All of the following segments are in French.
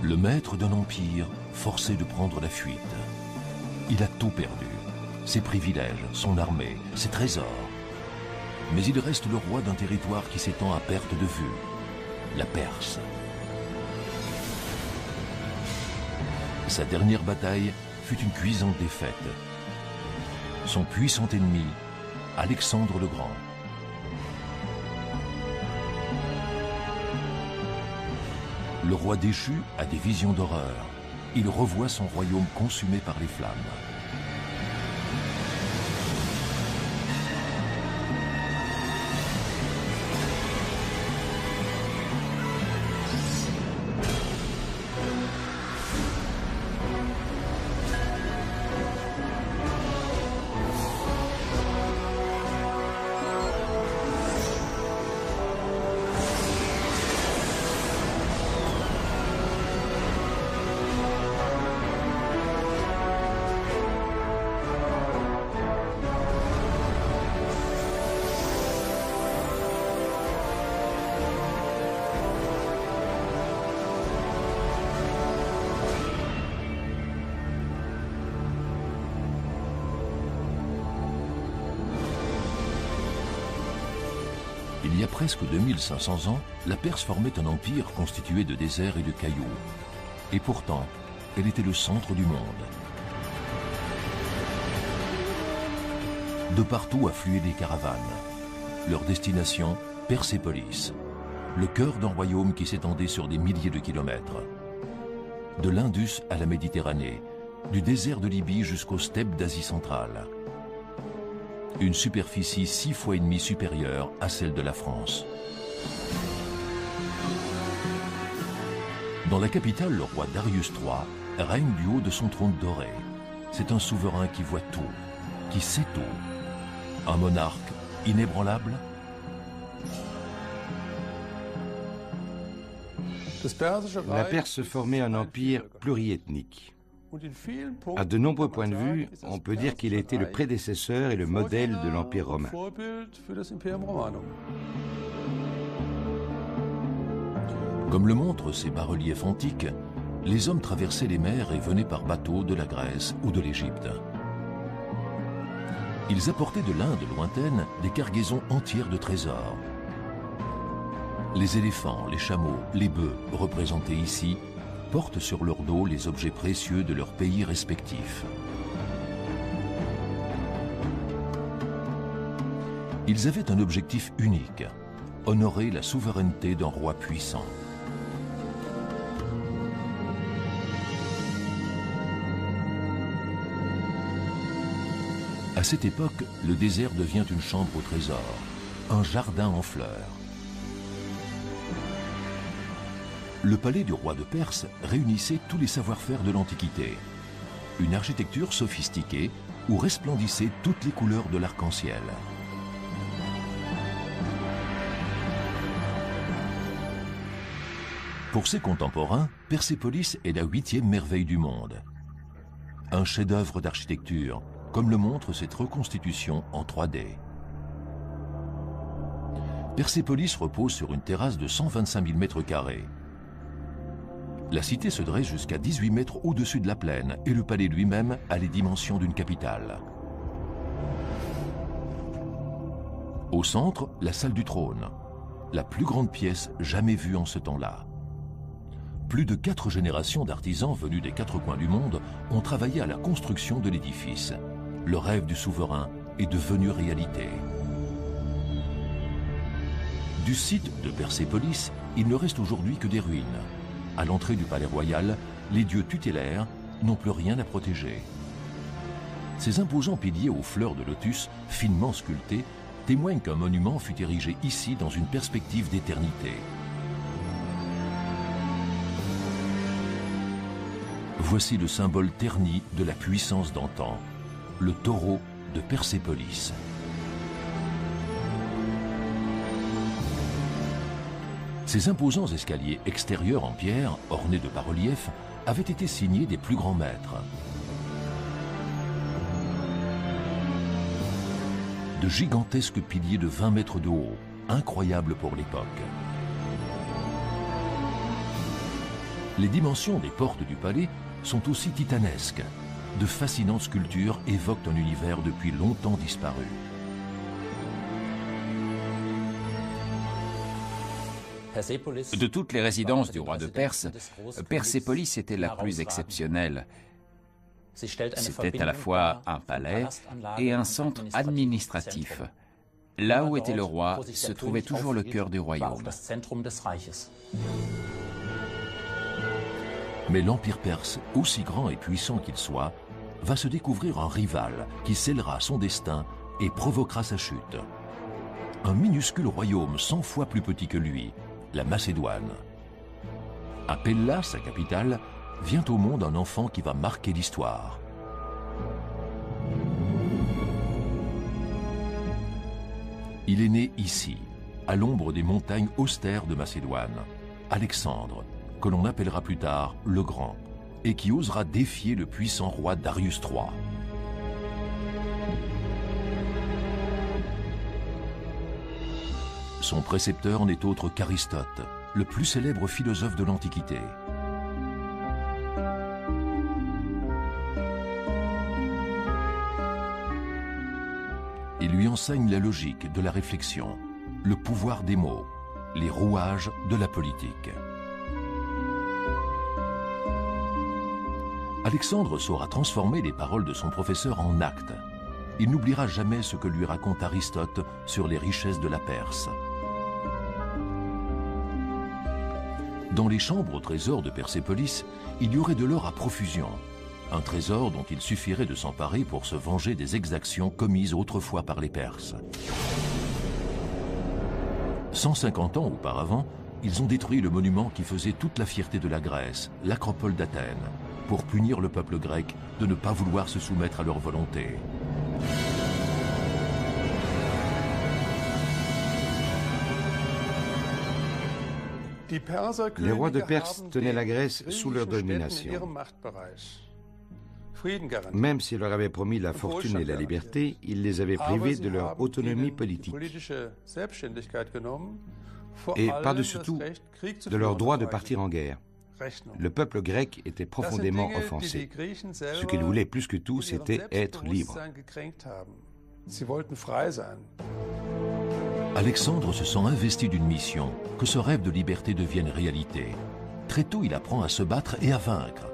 Le maître d'un empire forcé de prendre la fuite. Il a tout perdu. Ses privilèges, son armée, ses trésors. Mais il reste le roi d'un territoire qui s'étend à perte de vue. La Perse. Sa dernière bataille fut une cuisante défaite. Son puissant ennemi, Alexandre le Grand. Le roi déchu a des visions d'horreur. Il revoit son royaume consumé par les flammes. Il y a presque 2500 ans, la Perse formait un empire constitué de déserts et de cailloux. Et pourtant, elle était le centre du monde. De partout affluaient des caravanes. Leur destination, Persépolis, le cœur d'un royaume qui s'étendait sur des milliers de kilomètres. De l'Indus à la Méditerranée, du désert de Libye jusqu'aux steppes d'Asie centrale. Une superficie 6 fois et demie supérieure à celle de la France. Dans la capitale, le roi Darius III règne du haut de son trône doré. C'est un souverain qui voit tout, qui sait tout. Un monarque inébranlable. La Perse formait un empire pluriethnique. À de nombreux points de vue, on peut dire qu'il a été le prédécesseur et le modèle de l'Empire romain. Comme le montrent ces bas-reliefs antiques, les hommes traversaient les mers et venaient par bateau de la Grèce ou de l'Égypte. Ils apportaient de l'Inde lointaine des cargaisons entières de trésors. Les éléphants, les chameaux, les bœufs, représentés ici, portent sur leur dos les objets précieux de leurs pays respectifs. Ils avaient un objectif unique, honorer la souveraineté d'un roi puissant. À cette époque, le désert devient une chambre au trésor, un jardin en fleurs. Le palais du roi de Perse réunissait tous les savoir-faire de l'Antiquité. Une architecture sophistiquée où resplendissaient toutes les couleurs de l'arc-en-ciel. Pour ses contemporains, Persépolis est la 8e merveille du monde. Un chef-d'œuvre d'architecture, comme le montre cette reconstitution en 3D. Persépolis repose sur une terrasse de 125 000 mètres carrés. La cité se dresse jusqu'à 18 mètres au-dessus de la plaine et le palais lui-même a les dimensions d'une capitale. Au centre, la salle du trône, la plus grande pièce jamais vue en ce temps-là. Plus de 4 générations d'artisans venus des 4 coins du monde ont travaillé à la construction de l'édifice. Le rêve du souverain est devenu réalité. Du site de Persépolis, il ne reste aujourd'hui que des ruines. À l'entrée du palais royal, les dieux tutélaires n'ont plus rien à protéger. Ces imposants piliers aux fleurs de lotus, finement sculptés, témoignent qu'un monument fut érigé ici dans une perspective d'éternité. Voici le symbole terni de la puissance d'antan, le taureau de Persépolis. Ces imposants escaliers extérieurs en pierre, ornés de bas-reliefs, avaient été signés des plus grands maîtres. De gigantesques piliers de 20 mètres de haut, incroyables pour l'époque. Les dimensions des portes du palais sont aussi titanesques. De fascinantes sculptures évoquent un univers depuis longtemps disparu. De toutes les résidences du roi de Perse, Persépolis était la plus exceptionnelle. C'était à la fois un palais et un centre administratif. Là où était le roi se trouvait toujours le cœur du royaume. Mais l'Empire perse, aussi grand et puissant qu'il soit, va se découvrir un rival qui scellera son destin et provoquera sa chute. Un minuscule royaume 100 fois plus petit que lui, la Macédoine. À Pella, sa capitale, vient au monde un enfant qui va marquer l'histoire. Il est né ici, à l'ombre des montagnes austères de Macédoine, Alexandre, que l'on appellera plus tard le Grand, et qui osera défier le puissant roi Darius III. Son précepteur n'est autre qu'Aristote, le plus célèbre philosophe de l'Antiquité. Il lui enseigne la logique de la réflexion, le pouvoir des mots, les rouages de la politique. Alexandre saura transformer les paroles de son professeur en actes. Il n'oubliera jamais ce que lui raconte Aristote sur les richesses de la Perse. Dans les chambres au trésor de Persépolis, il y aurait de l'or à profusion. Un trésor dont il suffirait de s'emparer pour se venger des exactions commises autrefois par les Perses. 150 ans auparavant, ils ont détruit le monument qui faisait toute la fierté de la Grèce, l'Acropole d'Athènes, pour punir le peuple grec de ne pas vouloir se soumettre à leur volonté. Les rois de Perse tenaient la Grèce sous leur domination. Même s'ils leur avaient promis la fortune et la liberté, ils les avaient privés de leur autonomie politique. Et par-dessus tout, de leur droit de partir en guerre. Le peuple grec était profondément offensé. Ce qu'il voulait plus que tout, c'était être libre. Alexandre se sent investi d'une mission, que ce rêve de liberté devienne réalité. Très tôt, il apprend à se battre et à vaincre.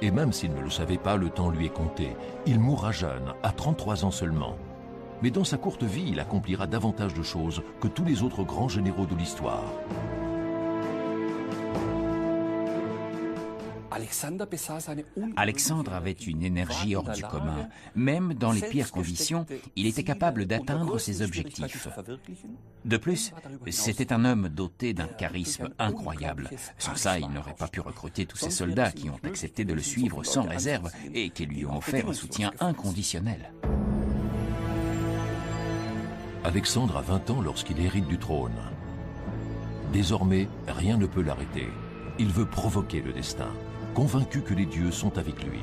Et même s'il ne le savait pas, le temps lui est compté. Il mourra jeune, à 33 ans seulement. Mais dans sa courte vie, il accomplira davantage de choses que tous les autres grands généraux de l'histoire. Alexandre avait une énergie hors du commun. Même dans les pires conditions, il était capable d'atteindre ses objectifs. De plus, c'était un homme doté d'un charisme incroyable. Sans ça, il n'aurait pas pu recruter tous ces soldats qui ont accepté de le suivre sans réserve et qui lui ont offert un soutien inconditionnel. Alexandre a 20 ans lorsqu'il hérite du trône. Désormais, rien ne peut l'arrêter. Il veut provoquer le destin, convaincu que les dieux sont avec lui.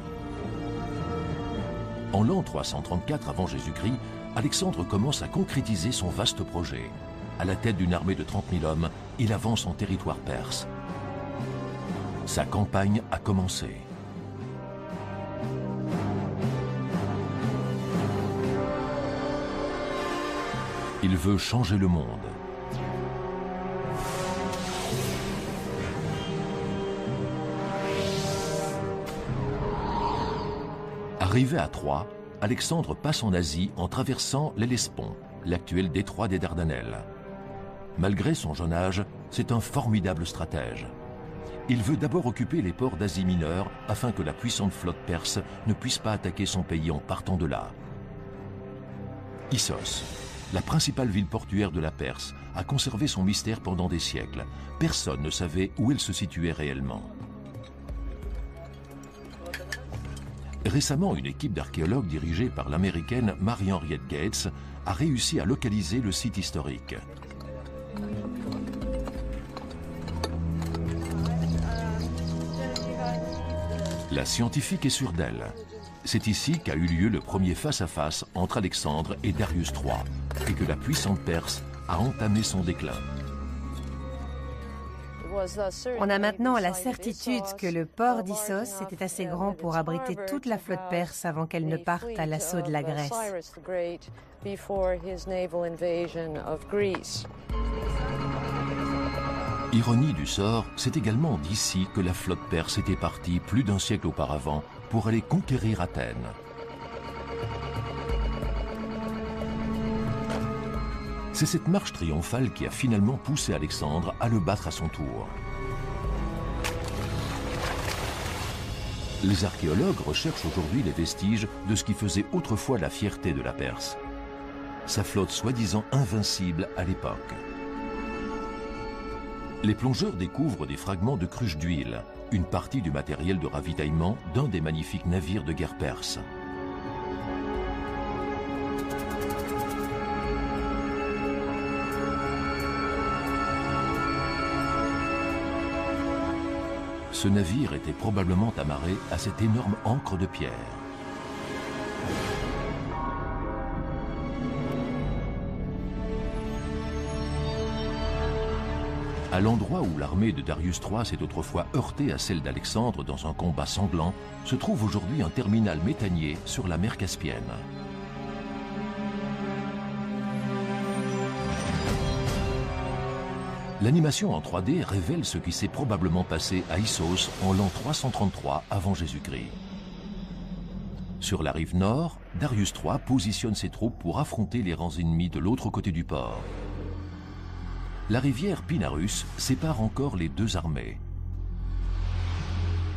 En l'an 334 avant Jésus-Christ, Alexandre commence à concrétiser son vaste projet. À la tête d'une armée de 30 000 hommes, il avance en territoire perse. Sa campagne a commencé. Il veut changer le monde. Arrivé à Troie, Alexandre passe en Asie en traversant l'Hellespont, l'actuel détroit des Dardanelles. Malgré son jeune âge, c'est un formidable stratège. Il veut d'abord occuper les ports d'Asie mineure afin que la puissante flotte perse ne puisse pas attaquer son pays en partant de là. Issos, la principale ville portuaire de la Perse, a conservé son mystère pendant des siècles. Personne ne savait où elle se situait réellement. Récemment, une équipe d'archéologues dirigée par l'américaine Mary-Henriette Gates a réussi à localiser le site historique. La scientifique est sûre d'elle. C'est ici qu'a eu lieu le premier face-à-face entre Alexandre et Darius III, et que la puissante Perse a entamé son déclin. On a maintenant la certitude que le port d'Issos était assez grand pour abriter toute la flotte perse avant qu'elle ne parte à l'assaut de la Grèce. Ironie du sort, c'est également d'ici que la flotte perse était partie plus d'un siècle auparavant pour aller conquérir Athènes. C'est cette marche triomphale qui a finalement poussé Alexandre à le battre à son tour. Les archéologues recherchent aujourd'hui les vestiges de ce qui faisait autrefois la fierté de la Perse. Sa flotte soi-disant invincible à l'époque. Les plongeurs découvrent des fragments de cruches d'huile, une partie du matériel de ravitaillement d'un des magnifiques navires de guerre perses. Ce navire était probablement amarré à cette énorme ancre de pierre. À l'endroit où l'armée de Darius III s'est autrefois heurtée à celle d'Alexandre dans un combat sanglant, se trouve aujourd'hui un terminal méthanier sur la mer Caspienne. L'animation en 3D révèle ce qui s'est probablement passé à Issos en l'an 333 avant Jésus-Christ. Sur la rive nord, Darius III positionne ses troupes pour affronter les rangs ennemis de l'autre côté du port. La rivière Pinarus sépare encore les deux armées.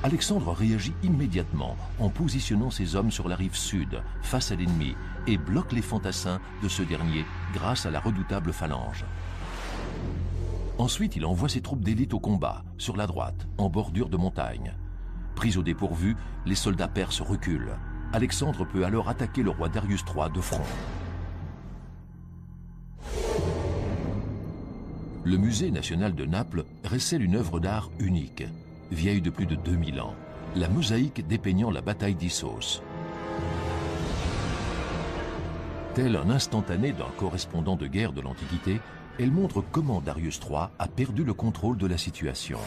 Alexandre réagit immédiatement en positionnant ses hommes sur la rive sud, face à l'ennemi, et bloque les fantassins de ce dernier grâce à la redoutable phalange. Ensuite, il envoie ses troupes d'élite au combat, sur la droite, en bordure de montagne. Pris au dépourvu, les soldats perses reculent. Alexandre peut alors attaquer le roi Darius III de front. Le musée national de Naples recèle une œuvre d'art unique, vieille de plus de 2000 ans, la mosaïque dépeignant la bataille d'Issos. Tel un instantané d'un correspondant de guerre de l'Antiquité, elle montre comment Darius III a perdu le contrôle de la situation.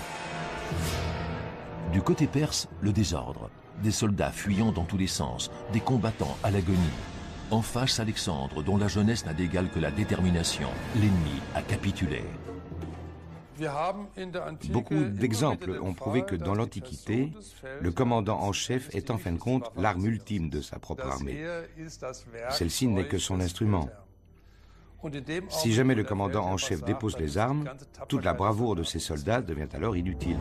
Du côté perse, le désordre, des soldats fuyant dans tous les sens, des combattants à l'agonie. En face, Alexandre, dont la jeunesse n'a d'égal que la détermination. L'ennemi a capitulé. Beaucoup d'exemples ont prouvé que dans l'Antiquité, le commandant en chef est en fin de compte l'arme ultime de sa propre armée. Celle-ci n'est que son instrument. Si jamais le commandant en chef dépose les armes, toute la bravoure de ses soldats devient alors inutile.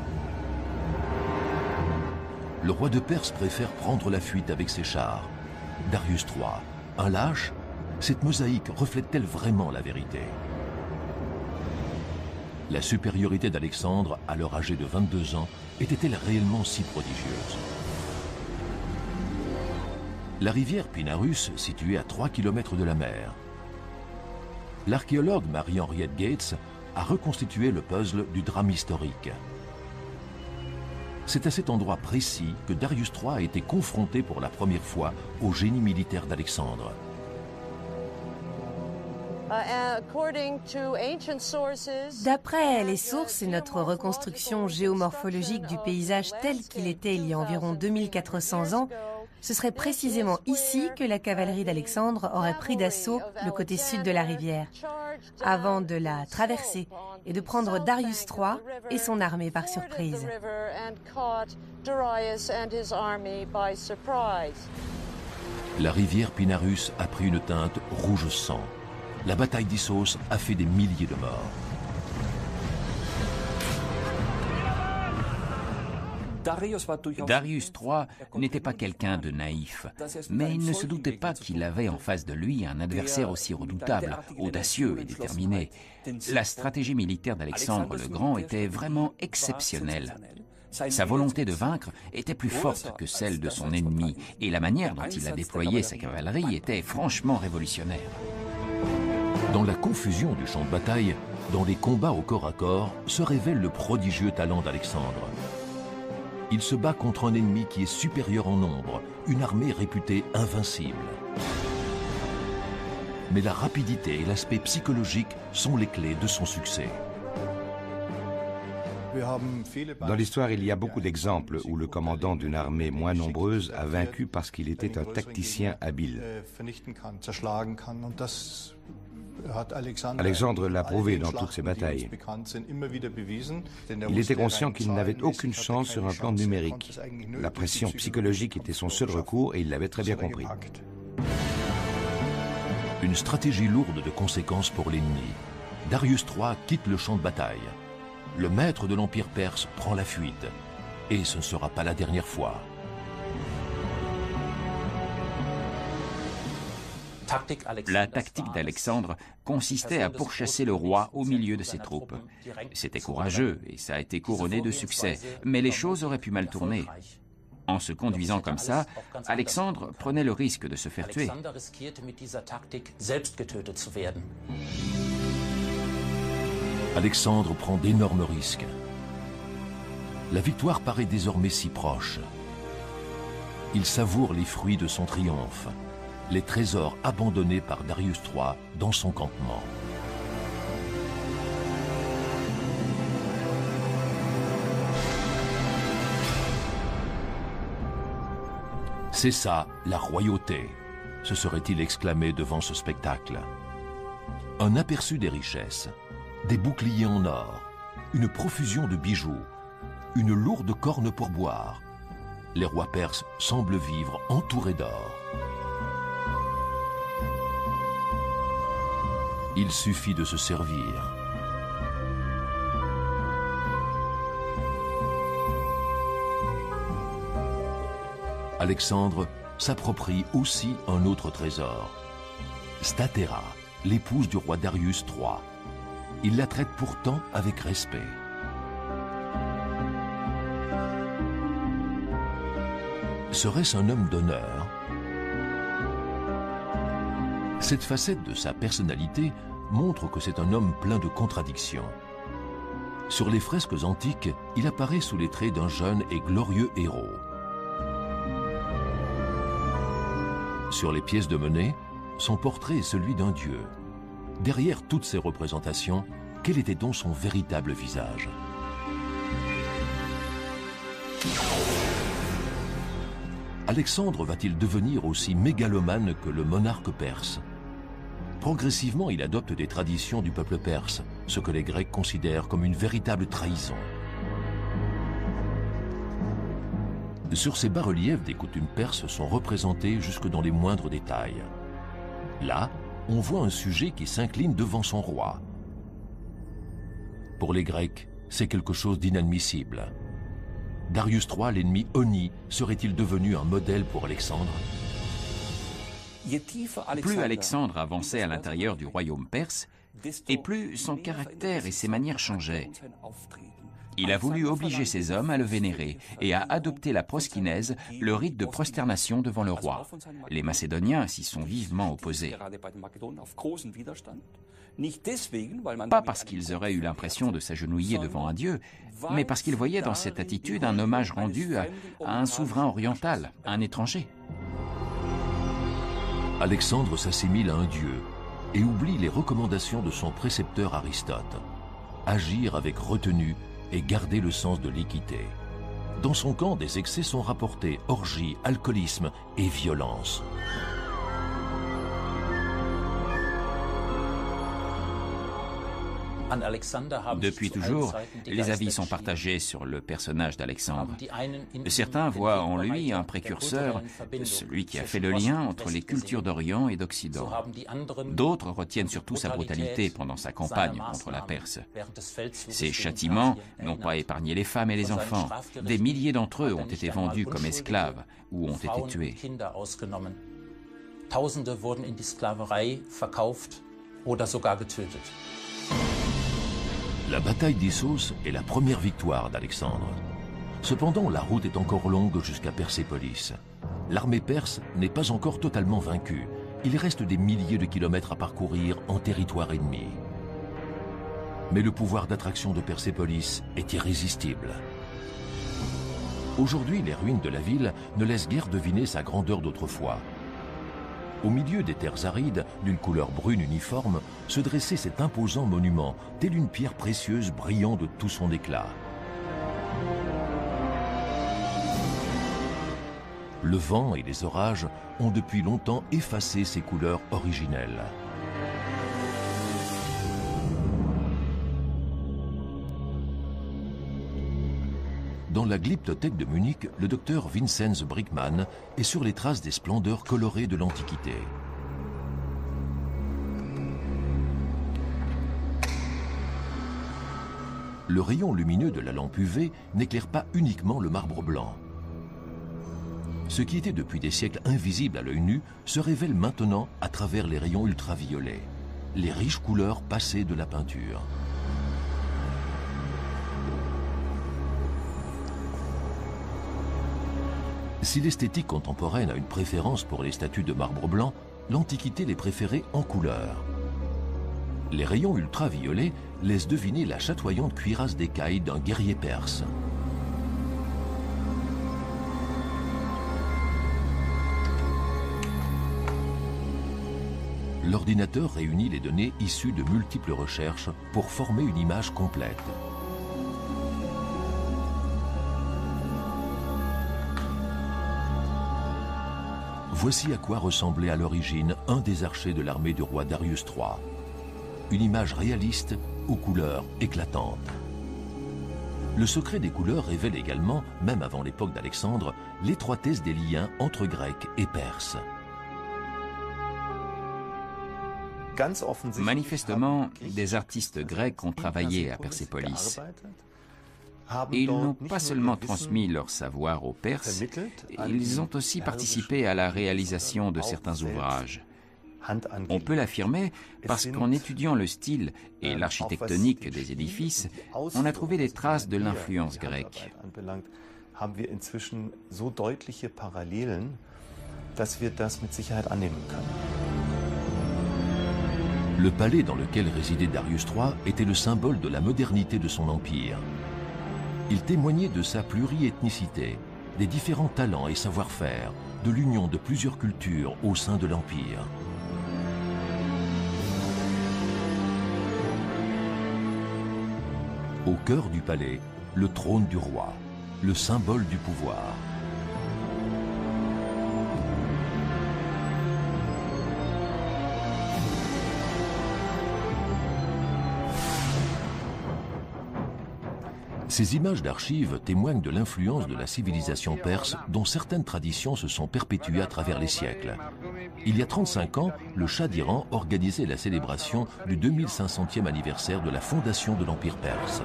Le roi de Perse préfère prendre la fuite avec ses chars. Darius III, un lâche, cette mosaïque reflète-t-elle vraiment la vérité? La supériorité d'Alexandre, alors âgé de 22 ans, était-elle réellement si prodigieuse? La rivière Pinarus, située à 3 km de la mer. L'archéologue Marie-Henriette Gates a reconstitué le puzzle du drame historique. C'est à cet endroit précis que Darius III a été confronté pour la première fois au génie militaire d'Alexandre. D'après les sources et notre reconstruction géomorphologique du paysage tel qu'il était il y a environ 2400 ans, ce serait précisément ici que la cavalerie d'Alexandre aurait pris d'assaut le côté sud de la rivière, avant de la traverser et de prendre Darius III et son armée par surprise. La rivière Pinarus a pris une teinte rouge sang. La bataille d'Issos a fait des milliers de morts. Darius III n'était pas quelqu'un de naïf, mais il ne se doutait pas qu'il avait en face de lui un adversaire aussi redoutable, audacieux et déterminé. La stratégie militaire d'Alexandre le Grand était vraiment exceptionnelle. Sa volonté de vaincre était plus forte que celle de son ennemi, et la manière dont il a déployé sa cavalerie était franchement révolutionnaire. Dans la confusion du champ de bataille, dans les combats au corps à corps, se révèle le prodigieux talent d'Alexandre. Il se bat contre un ennemi qui est supérieur en nombre, une armée réputée invincible. Mais la rapidité et l'aspect psychologique sont les clés de son succès. Dans l'histoire, il y a beaucoup d'exemples où le commandant d'une armée moins nombreuse a vaincu parce qu'il était un tacticien habile. Alexandre l'a prouvé dans toutes ses batailles. Il était conscient qu'il n'avait aucune chance sur un plan numérique. La pression psychologique était son seul recours et il l'avait très bien compris. Une stratégie lourde de conséquences pour l'ennemi. Darius III quitte le champ de bataille. Le maître de l'Empire perse prend la fuite. Et ce ne sera pas la dernière fois. La tactique d'Alexandre consistait à pourchasser le roi au milieu de ses troupes. C'était courageux et ça a été couronné de succès, mais les choses auraient pu mal tourner. En se conduisant comme ça, Alexandre prenait le risque de se faire tuer. Alexandre prend d'énormes risques. La victoire paraît désormais si proche. Il savoure les fruits de son triomphe, les trésors abandonnés par Darius III dans son campement. C'est ça, la royauté, se serait-il exclamé devant ce spectacle. Un aperçu des richesses, des boucliers en or, une profusion de bijoux, une lourde corne pour boire. Les rois perses semblent vivre entourés d'or. Il suffit de se servir. Alexandre s'approprie aussi un autre trésor. Statera, l'épouse du roi Darius III. Il la traite pourtant avec respect. Serait-ce un homme d'honneur? Cette facette de sa personnalité montre que c'est un homme plein de contradictions. Sur les fresques antiques, il apparaît sous les traits d'un jeune et glorieux héros. Sur les pièces de monnaie, son portrait est celui d'un dieu. Derrière toutes ces représentations, quel était donc son véritable visage? Alexandre va-t-il devenir aussi mégalomane que le monarque perse? Progressivement, il adopte des traditions du peuple perse, ce que les Grecs considèrent comme une véritable trahison. Sur ces bas-reliefs des coutumes perses sont représentés jusque dans les moindres détails. Là, on voit un sujet qui s'incline devant son roi. Pour les Grecs, c'est quelque chose d'inadmissible. Darius III, l'ennemi honni, serait-il devenu un modèle pour Alexandre? Plus Alexandre avançait à l'intérieur du royaume perse, et plus son caractère et ses manières changeaient. Il a voulu obliger ses hommes à le vénérer et à adopter la proskinèse, le rite de prosternation devant le roi. Les Macédoniens s'y sont vivement opposés. Pas parce qu'ils auraient eu l'impression de s'agenouiller devant un dieu, mais parce qu'ils voyaient dans cette attitude un hommage rendu à un souverain oriental, un étranger. Alexandre s'assimile à un dieu et oublie les recommandations de son précepteur Aristote. Agir avec retenue et garder le sens de l'équité. Dans son camp, des excès sont rapportés, orgies, alcoolisme et violence. Depuis toujours, les avis sont partagés sur le personnage d'Alexandre. Certains voient en lui un précurseur, celui qui a fait le lien entre les cultures d'Orient et d'Occident. D'autres retiennent surtout sa brutalité pendant sa campagne contre la Perse. Ses châtiments n'ont pas épargné les femmes et les enfants. Des milliers d'entre eux ont été vendus comme esclaves ou ont été tués. Tausende wurden in die Sklaverei verkauft oder sogar getötet. La bataille d'Issos est la première victoire d'Alexandre. Cependant, la route est encore longue jusqu'à Persépolis. L'armée perse n'est pas encore totalement vaincue. Il reste des milliers de kilomètres à parcourir en territoire ennemi. Mais le pouvoir d'attraction de Persépolis est irrésistible. Aujourd'hui, les ruines de la ville ne laissent guère deviner sa grandeur d'autrefois. Au milieu des terres arides, d'une couleur brune uniforme, se dressait cet imposant monument, tel une pierre précieuse brillant de tout son éclat. Le vent et les orages ont depuis longtemps effacé ces couleurs originelles. Dans la Glyptothèque de Munich, le docteur Vinzenz Brickmann est sur les traces des splendeurs colorées de l'Antiquité. Le rayon lumineux de la lampe UV n'éclaire pas uniquement le marbre blanc. Ce qui était depuis des siècles invisible à l'œil nu se révèle maintenant à travers les rayons ultraviolets, les riches couleurs passées de la peinture. Si l'esthétique contemporaine a une préférence pour les statues de marbre blanc, l'Antiquité les préférait en couleur. Les rayons ultraviolets laissent deviner la chatoyante cuirasse d'écaille d'un guerrier perse. L'ordinateur réunit les données issues de multiples recherches pour former une image complète. Voici à quoi ressemblait à l'origine un des archers de l'armée du roi Darius III. Une image réaliste aux couleurs éclatantes. Le secret des couleurs révèle également, même avant l'époque d'Alexandre, l'étroitesse des liens entre Grecs et Perses. Manifestement, des artistes grecs ont travaillé à Persépolis. Ils n'ont pas seulement transmis leur savoir aux Perses, ils ont aussi participé à la réalisation de certains ouvrages. On peut l'affirmer parce qu'en étudiant le style et l'architectonique des édifices, on a trouvé des traces de l'influence grecque. Le palais dans lequel résidait Darius III était le symbole de la modernité de son empire. Il témoignait de sa pluriethnicité, des différents talents et savoir-faire, de l'union de plusieurs cultures au sein de l'empire. Au cœur du palais, le trône du roi, le symbole du pouvoir. Ces images d'archives témoignent de l'influence de la civilisation perse dont certaines traditions se sont perpétuées à travers les siècles. Il y a 35 ans, le Shah d'Iran organisait la célébration du 2500e anniversaire de la fondation de l'Empire perse.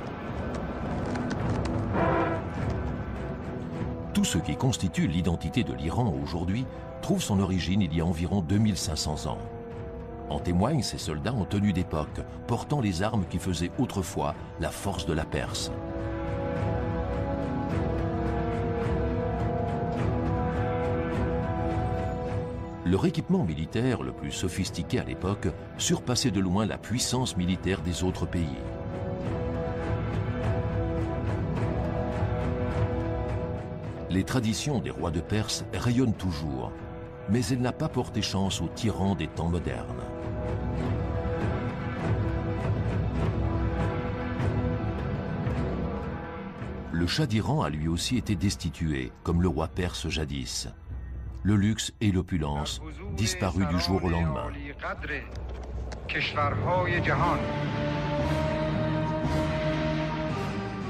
Tout ce qui constitue l'identité de l'Iran aujourd'hui trouve son origine il y a environ 2500 ans. En témoignent ces soldats en tenue d'époque, portant les armes qui faisaient autrefois la force de la Perse. Leur équipement militaire le plus sophistiqué à l'époque surpassait de loin la puissance militaire des autres pays. Les traditions des rois de Perse rayonnent toujours, mais elle n'a pas porté chance aux tyrans des temps modernes. Le Shah d'Iran a lui aussi été destitué, comme le roi perse jadis. Le luxe et l'opulence disparus du jour au lendemain.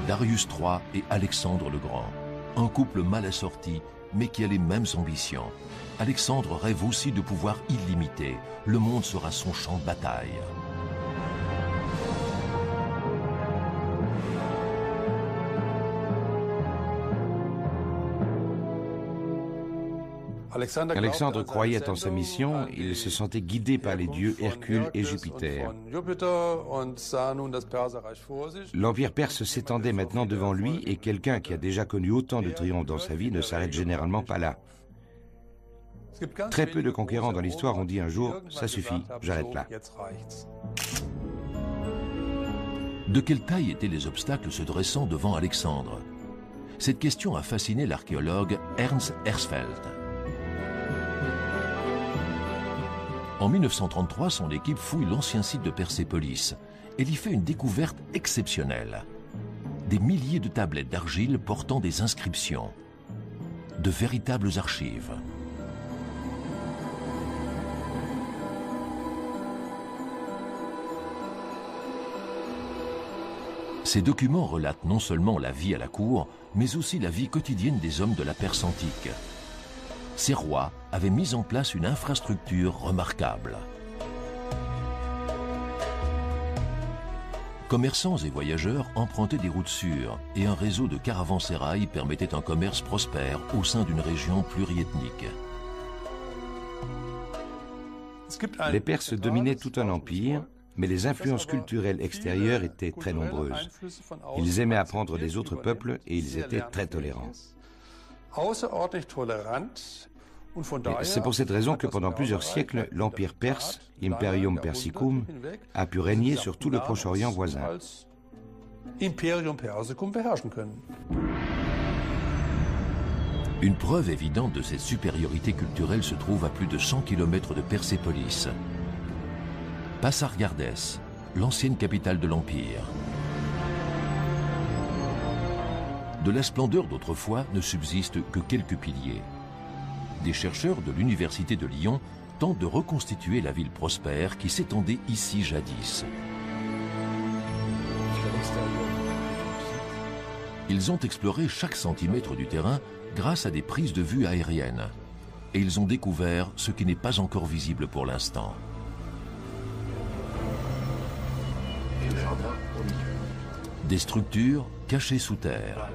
Darius III et Alexandre le Grand, un couple mal assorti, mais qui a les mêmes ambitions. Alexandre rêve aussi de pouvoir illimité. Le monde sera son champ de bataille. Alexandre croyait en sa mission, il se sentait guidé par les dieux Hercule et Jupiter. L'Empire perse s'étendait maintenant devant lui et quelqu'un qui a déjà connu autant de triomphes dans sa vie ne s'arrête généralement pas là. Très peu de conquérants dans l'histoire ont dit un jour « ça suffit, j'arrête là ». De quelle taille étaient les obstacles se dressant devant Alexandre? Cette question a fasciné l'archéologue Ernst Herzfeld. En 1933, son équipe fouille l'ancien site de Persépolis. Elle y fait une découverte exceptionnelle. des milliers de tablettes d'argile portant des inscriptions, de véritables archives. Ces documents relatent non seulement la vie à la cour, mais aussi la vie quotidienne des hommes de la Perse antique. Ces rois avaient mis en place une infrastructure remarquable. Commerçants et voyageurs empruntaient des routes sûres et un réseau de caravansérails permettait un commerce prospère au sein d'une région pluriethnique. Les Perses dominaient tout un empire, mais les influences culturelles extérieures étaient très nombreuses. Ils aimaient apprendre des autres peuples et ils étaient très tolérants. C'est pour cette raison que pendant plusieurs siècles, l'Empire perse, Imperium Persicum, a pu régner sur tout le Proche-Orient voisin. Une preuve évidente de cette supériorité culturelle se trouve à plus de 100 km de Persépolis. Pasargādès, l'ancienne capitale de l'Empire. De la splendeur d'autrefois ne subsistent que quelques piliers. Des chercheurs de l'Université de Lyon tentent de reconstituer la ville prospère qui s'étendait ici jadis. Ils ont exploré chaque centimètre du terrain grâce à des prises de vue aériennes. Et ils ont découvert ce qui n'est pas encore visible pour l'instant. Des structures cachées sous terre.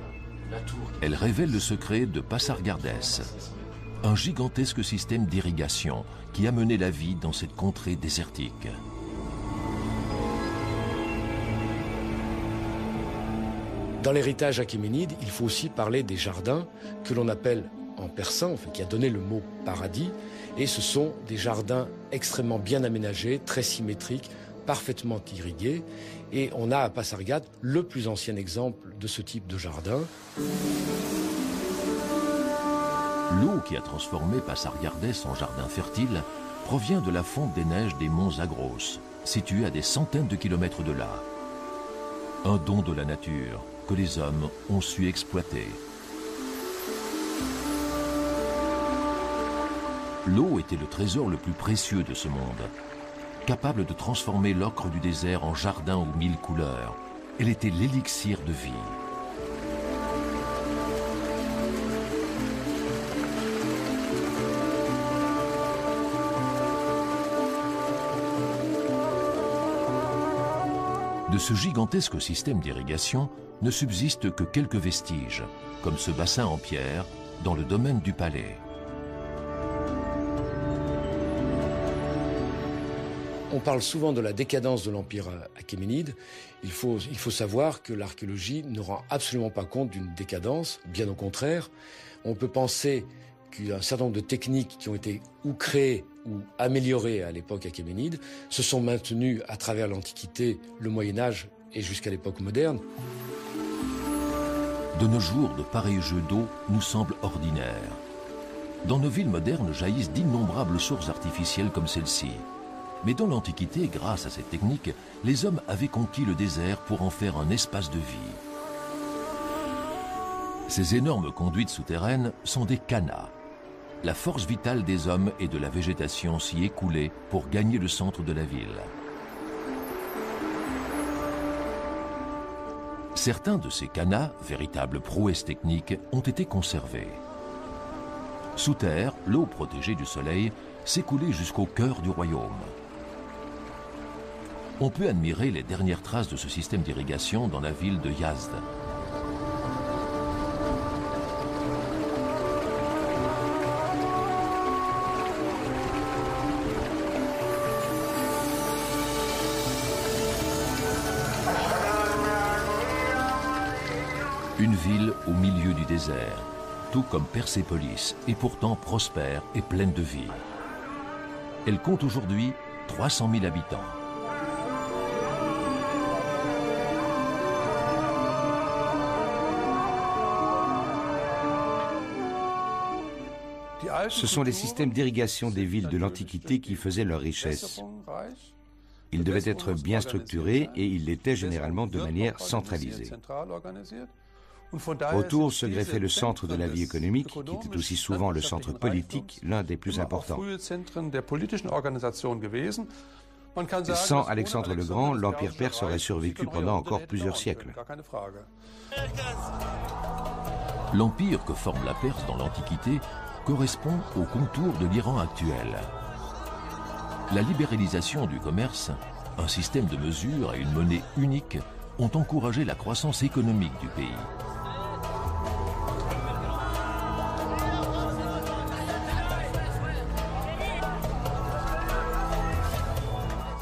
Elles révèlent le secret de Pasargādès, un gigantesque système d'irrigation qui a mené la vie dans cette contrée désertique. Dans l'héritage achéménide, il faut aussi parler des jardins que l'on appelle en persan, enfin, qui a donné le mot paradis, et ce sont des jardins extrêmement bien aménagés, très symétriques, parfaitement irrigués, et on a à Pasargād le plus ancien exemple de ce type de jardin. L'eau qui a transformé Pasargādès en jardin fertile provient de la fonte des neiges des monts Zagros, situés à des centaines de kilomètres de là. Un don de la nature que les hommes ont su exploiter. L'eau était le trésor le plus précieux de ce monde. Capable de transformer l'ocre du désert en jardin aux 1000 couleurs, elle était l'élixir de vie. De ce gigantesque système d'irrigation ne subsistent que quelques vestiges, comme ce bassin en pierre dans le domaine du palais. On parle souvent de la décadence de l'Empire achéménide. Il faut savoir que l'archéologie ne rend absolument pas compte d'une décadence, bien au contraire. On peut penser qu'un certain nombre de techniques qui ont été ou créées ou améliorées à l'époque achéménide se sont maintenues à travers l'Antiquité, le Moyen-Âge et jusqu'à l'époque moderne. De nos jours, de pareils jeux d'eau nous semblent ordinaires. Dans nos villes modernes jaillissent d'innombrables sources artificielles comme celle-ci. Mais dans l'Antiquité, grâce à cette technique, les hommes avaient conquis le désert pour en faire un espace de vie. Ces énormes conduites souterraines sont des kannas. La force vitale des hommes et de la végétation s'y écoulait pour gagner le centre de la ville. Certains de ces kannas, véritables prouesses techniques, ont été conservés. Sous terre, l'eau protégée du soleil s'écoulait jusqu'au cœur du royaume. On peut admirer les dernières traces de ce système d'irrigation dans la ville de Yazd. Une ville au milieu du désert, tout comme Persépolis, et pourtant prospère et pleine de vie. Elle compte aujourd'hui 300 000 habitants. Ce sont les systèmes d'irrigation des villes de l'Antiquité qui faisaient leur richesse. Il devait être bien structuré et il l'était généralement de manière centralisée. Autour se greffait le centre de la vie économique, qui était aussi souvent le centre politique, l'un des plus importants. Sans Alexandre le Grand, l'Empire perse aurait survécu pendant encore plusieurs siècles. L'empire que forme la Perse dans l'Antiquité correspond au contour de l'Iran actuel. La libéralisation du commerce, un système de mesure et une monnaie unique ont encouragé la croissance économique du pays.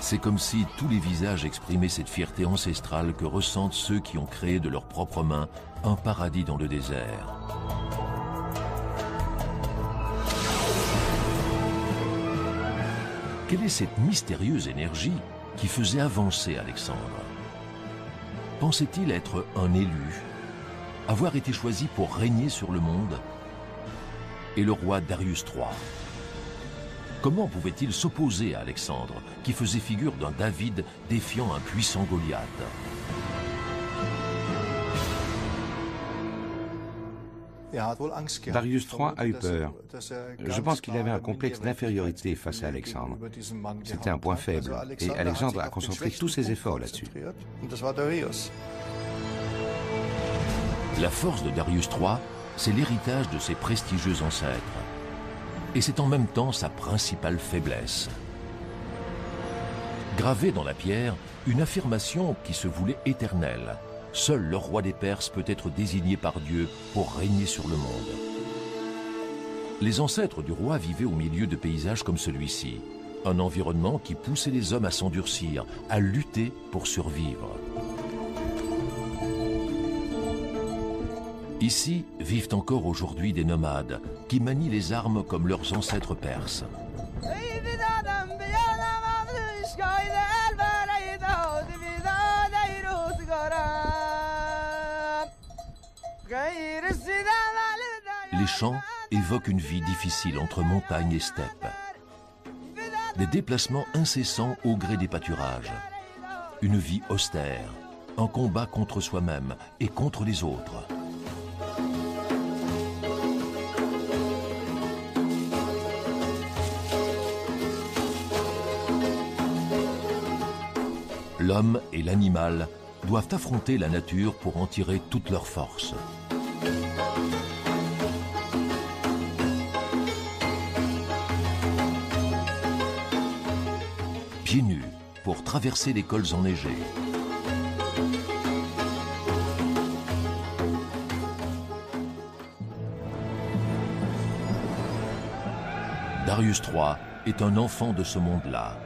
C'est comme si tous les visages exprimaient cette fierté ancestrale que ressentent ceux qui ont créé de leurs propres mains un paradis dans le désert. Quelle est cette mystérieuse énergie qui faisait avancer Alexandre? Pensait-il être un élu, avoir été choisi pour régner sur le monde? Et le roi Darius III? Comment pouvait-il s'opposer à Alexandre, qui faisait figure d'un David défiant un puissant Goliath? Darius III a eu peur. Je pense qu'il avait un complexe d'infériorité face à Alexandre. C'était un point faible, et Alexandre a concentré tous ses efforts là-dessus. La force de Darius III, c'est l'héritage de ses prestigieux ancêtres. Et c'est en même temps sa principale faiblesse. Gravée dans la pierre, une affirmation qui se voulait éternelle. Seul le roi des Perses peut être désigné par Dieu pour régner sur le monde. Les ancêtres du roi vivaient au milieu de paysages comme celui-ci. Un environnement qui poussait les hommes à s'endurcir, à lutter pour survivre. Ici vivent encore aujourd'hui des nomades qui manient les armes comme leurs ancêtres perses. Les chants évoquent une vie difficile entre montagnes et steppes. Des déplacements incessants au gré des pâturages. Une vie austère, un combat contre soi-même et contre les autres. L'homme et l'animal doivent affronter la nature pour en tirer toute leur force. Pieds nus pour traverser les cols enneigés. Darius III est un enfant de ce monde-là.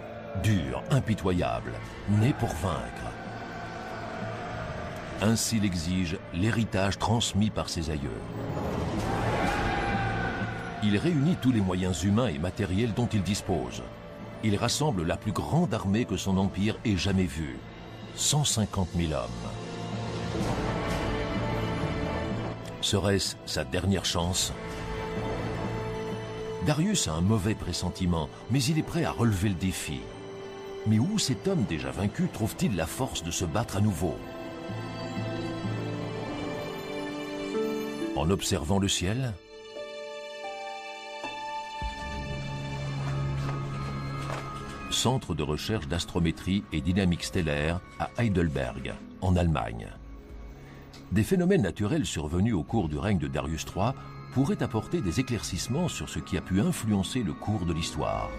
Dur, impitoyable, né pour vaincre. Ainsi l'exige l'héritage transmis par ses aïeux. Il réunit tous les moyens humains et matériels dont il dispose. Il rassemble la plus grande armée que son empire ait jamais vue. 150 000 hommes. Serait-ce sa dernière chance? Darius a un mauvais pressentiment, mais il est prêt à relever le défi. Mais où cet homme déjà vaincu trouve-t-il la force de se battre à nouveau? En observant le ciel? Centre de recherche d'astrométrie et dynamique stellaire à Heidelberg, en Allemagne. Des phénomènes naturels survenus au cours du règne de Darius III pourraient apporter des éclaircissements sur ce qui a pu influencer le cours de l'histoire.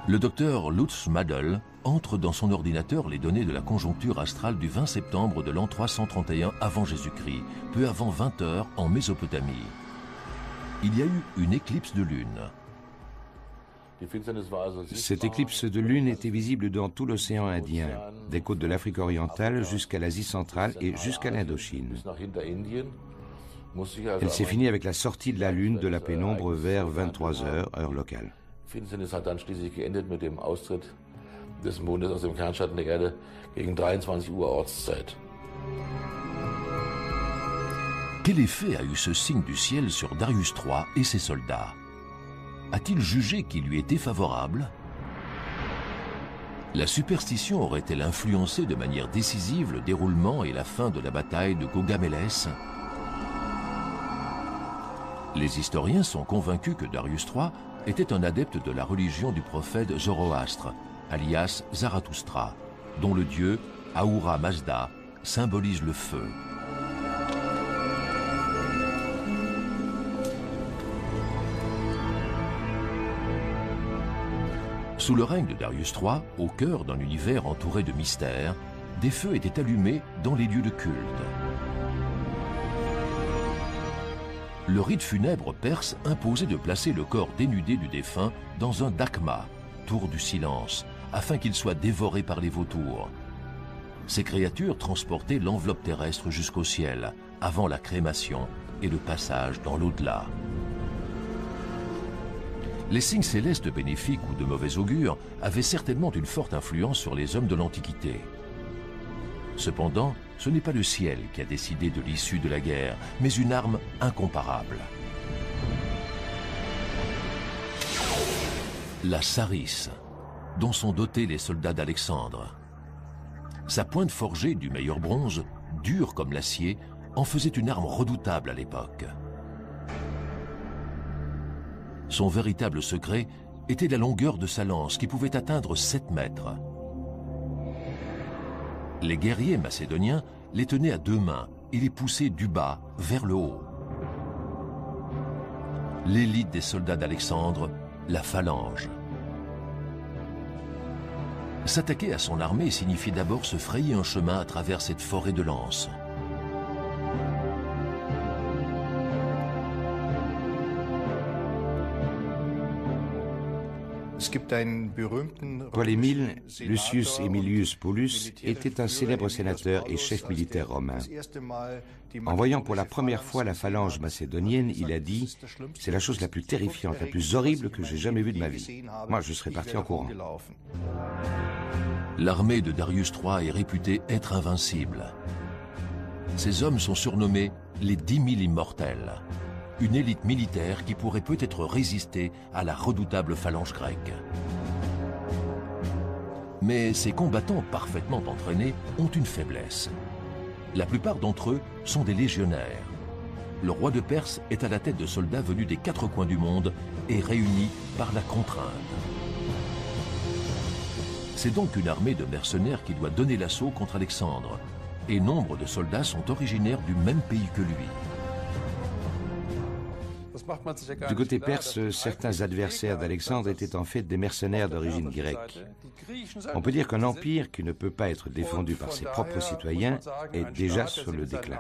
Le docteur Lutz Madel entre dans son ordinateur les données de la conjoncture astrale du 20 septembre de l'an 331 avant Jésus-Christ, peu avant 20 heures en Mésopotamie. Il y a eu une éclipse de lune. Cette éclipse de lune était visible dans tout l'océan Indien, des côtes de l'Afrique orientale jusqu'à l'Asie centrale et jusqu'à l'Indochine. Elle s'est finie avec la sortie de la lune de la pénombre vers 23 heures, heure locale. Finsternis hat dann schließlich geendet mit dem Austritt des Mondes aus dem Kernschatten der Erde gegen 23 Uhr Ortszeit. Quel effet a eu ce signe du ciel sur Darius III et ses soldats? A-t-il jugé qu'il lui était favorable? La superstition aurait-elle influencé de manière décisive le déroulement et la fin de la bataille de Gaugamélès? Les historiens sont convaincus que Darius III était un adepte de la religion du prophète Zoroastre, alias Zarathustra, dont le dieu Ahura Mazda symbolise le feu. Sous le règne de Darius III, au cœur d'un univers entouré de mystères, des feux étaient allumés dans les lieux de culte. Le rite funèbre perse imposait de placer le corps dénudé du défunt dans un dakma, tour du silence, afin qu'il soit dévoré par les vautours. Ces créatures transportaient l'enveloppe terrestre jusqu'au ciel, avant la crémation et le passage dans l'au-delà. Les signes célestes bénéfiques ou de mauvais augure avaient certainement une forte influence sur les hommes de l'Antiquité. Cependant, ce n'est pas le ciel qui a décidé de l'issue de la guerre, mais une arme incomparable. La sarisse, dont sont dotés les soldats d'Alexandre. Sa pointe forgée du meilleur bronze, dure comme l'acier, en faisait une arme redoutable à l'époque. Son véritable secret était la longueur de sa lance qui pouvait atteindre 7 mètres. Les guerriers macédoniens les tenaient à 2 mains et les poussaient du bas vers le haut. L'élite des soldats d'Alexandre, la phalange. S'attaquer à son armée signifiait d'abord se frayer un chemin à travers cette forêt de lances. Paul-Émile Lucius Aemilius Paulus était un célèbre sénateur et chef militaire romain. En voyant pour la première fois la phalange macédonienne, il a dit « C'est la chose la plus terrifiante, la plus horrible que j'ai jamais vue de ma vie. Moi, je serais parti en courant. » L'armée de Darius III est réputée être invincible. Ces hommes sont surnommés les 10 000 immortels, une élite militaire qui pourrait peut-être résister à la redoutable phalange grecque. Mais ces combattants parfaitement entraînés ont une faiblesse. La plupart d'entre eux sont des légionnaires. Le roi de Perse est à la tête de soldats venus des 4 coins du monde et réunis par la contrainte. C'est donc une armée de mercenaires qui doit donner l'assaut contre Alexandre, et nombre de soldats sont originaires du même pays que lui. Du côté perse, certains adversaires d'Alexandre étaient en fait des mercenaires d'origine grecque. On peut dire qu'un empire qui ne peut pas être défendu par ses propres citoyens est déjà sur le déclin.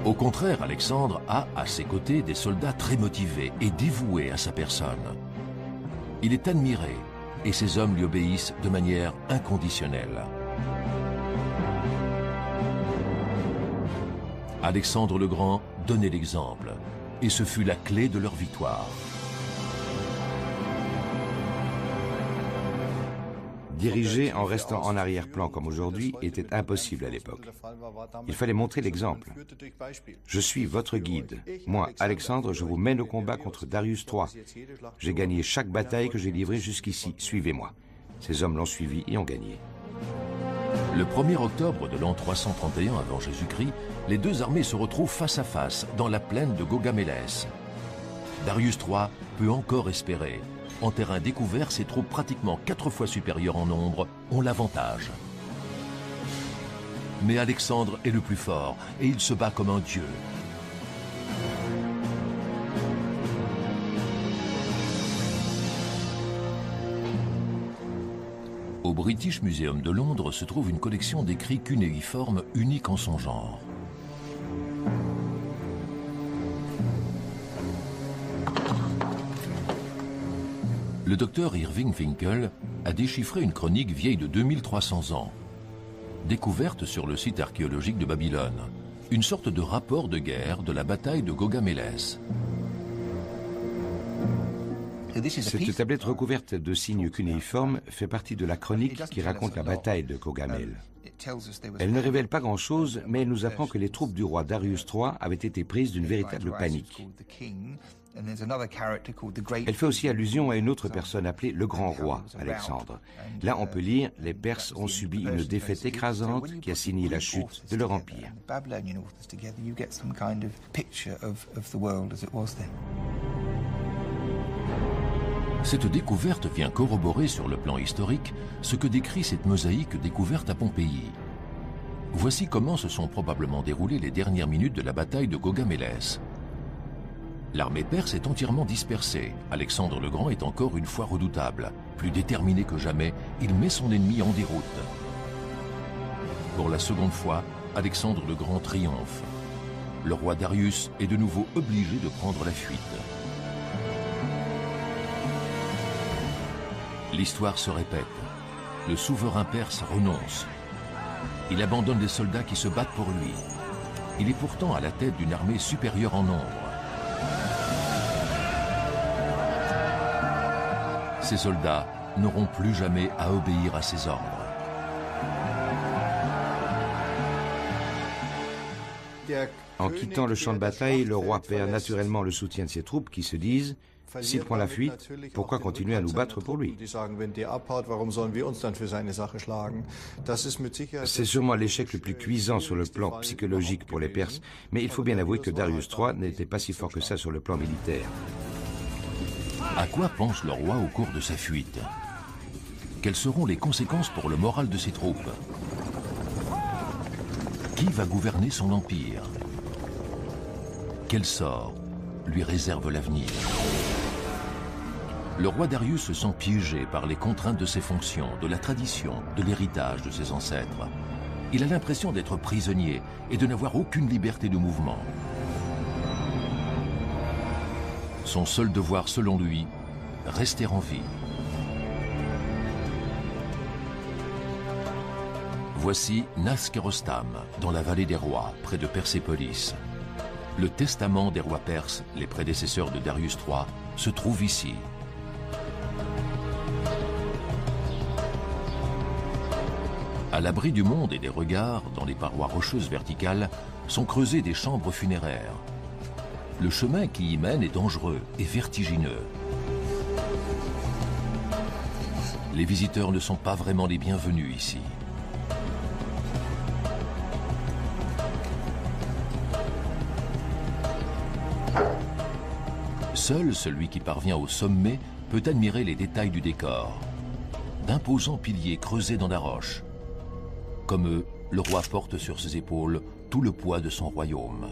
Au contraire, Alexandre a à ses côtés des soldats très motivés et dévoués à sa personne. Il est admiré et ses hommes lui obéissent de manière inconditionnelle. Alexandre le Grand donnait l'exemple, et ce fut la clé de leur victoire. Diriger en restant en arrière-plan comme aujourd'hui était impossible à l'époque. Il fallait montrer l'exemple. Je suis votre guide. Moi, Alexandre, je vous mène au combat contre Darius III. J'ai gagné chaque bataille que j'ai livrée jusqu'ici. Suivez-moi. Ces hommes l'ont suivi et ont gagné. Le 1er octobre de l'an 331 avant Jésus-Christ, les deux armées se retrouvent face à face dans la plaine de Gaugamélès. Darius III peut encore espérer. En terrain découvert, ses troupes pratiquement 4 fois supérieures en nombre ont l'avantage. Mais Alexandre est le plus fort et il se bat comme un dieu. Au British Museum de Londres se trouve une collection d'écrits cunéiformes unique en son genre. Le docteur Irving Finkel a déchiffré une chronique vieille de 2300 ans, découverte sur le site archéologique de Babylone, une sorte de rapport de guerre de la bataille de Gaugamélès. Cette tablette recouverte de signes cunéiformes fait partie de la chronique qui raconte la bataille de Caugamel. Elle ne révèle pas grand-chose, mais elle nous apprend que les troupes du roi Darius III avaient été prises d'une véritable panique. Elle fait aussi allusion à une autre personne appelée le Grand Roi, Alexandre. Là, on peut lire « Les Perses ont subi une défaite écrasante qui a signé la chute de leur empire ». Cette découverte vient corroborer sur le plan historique ce que décrit cette mosaïque découverte à Pompéi. Voici comment se sont probablement déroulées les dernières minutes de la bataille de Gaugamélès. L'armée perse est entièrement dispersée. Alexandre le Grand est encore une fois redoutable. Plus déterminé que jamais, il met son ennemi en déroute. Pour la seconde fois, Alexandre le Grand triomphe. Le roi Darius est de nouveau obligé de prendre la fuite. L'histoire se répète. Le souverain perse renonce. Il abandonne les soldats qui se battent pour lui. Il est pourtant à la tête d'une armée supérieure en nombre. Ces soldats n'auront plus jamais à obéir à ses ordres. En quittant le champ de bataille, le roi perd naturellement le soutien de ses troupes qui se disent « S'il prend la fuite, pourquoi continuer à nous battre pour lui ?» C'est sûrement l'échec le plus cuisant sur le plan psychologique pour les Perses, mais il faut bien avouer que Darius III n'était pas si fort que ça sur le plan militaire. À quoi pense le roi au cours de sa fuite? Quelles seront les conséquences pour le moral de ses troupes? Qui va gouverner son empire? Quel sort lui réserve l'avenir? Le roi Darius se sent piégé par les contraintes de ses fonctions, de la tradition, de l'héritage de ses ancêtres. Il a l'impression d'être prisonnier et de n'avoir aucune liberté de mouvement. Son seul devoir, selon lui, rester en vie. Voici Naskerostam, dans la vallée des rois, près de Persépolis. Le testament des rois perses, les prédécesseurs de Darius III, se trouve ici. À l'abri du monde et des regards, dans les parois rocheuses verticales, sont creusées des chambres funéraires. Le chemin qui y mène est dangereux et vertigineux. Les visiteurs ne sont pas vraiment les bienvenus ici. Seul celui qui parvient au sommet peut admirer les détails du décor. D'imposants piliers creusés dans la roche. Comme eux, le roi porte sur ses épaules tout le poids de son royaume.